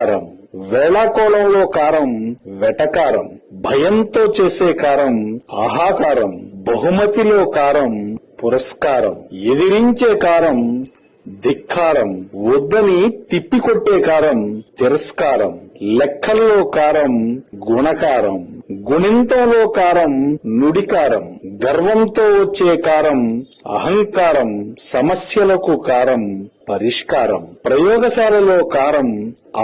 కారం, వేళాకోళంలో కారం వెటకారం, భయంతో చేసే కారం ఆహాకారం, బహుమతిలో కారం పురస్కారం, ఎదిరించే కారం ధిక్కారం, వద్దని తిప్పికొట్టే కారం తిరస్కారం, లెక్కల్లో కారం గుణకారం, గుణింతంలో కారం నుడికారం, గర్వంతో వచ్చే కారం అహంకారం, సమస్యలకు కారం పరిష్కారం, ప్రయోగశాలలో కారం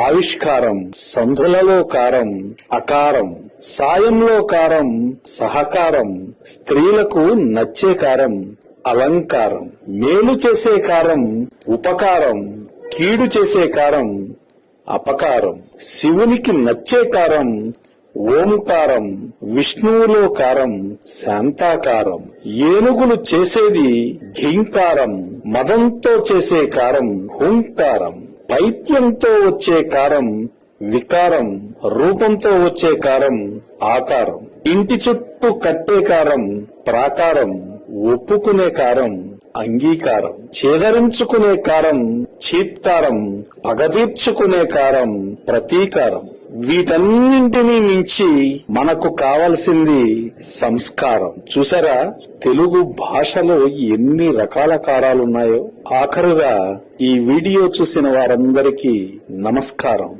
ఆవిష్కారం, సంధులలో కారం అకారం, సాయంలో కారం సహకారం, స్త్రీలకు నచ్చే కారం అలంకారం, మేలు చేసే కారం ఉపకారం, కీడు చేసే కారం అపకారం, శివునికి నచ్చే కారం ఓంకారం, విష్ణువులో కారం శాంతాకారం, ఏనుగులు చేసేది ఘీంకారం, మదంతో చేసే కారం హుంకారం, పైత్యంతో వచ్చే కారం వికారం, రూపంతో వచ్చే కారం ఆకారం, ఇంటి చుట్టూ కట్టే కారం ప్రాకారం, ఒప్పుకునే కారం అంగీకారం, చేదరించుకునే కారం చీత్కారం, పగదీర్చుకునే కారం ప్రతీకారం. వీటన్నింటినీ మించి మనకు కావలసింది సంస్కారం. చూసారా, తెలుగు భాషలో ఎన్ని రకాల కారాలున్నాయో. ఆఖరుగా ఈ వీడియో చూసిన వారందరికీ నమస్కారం.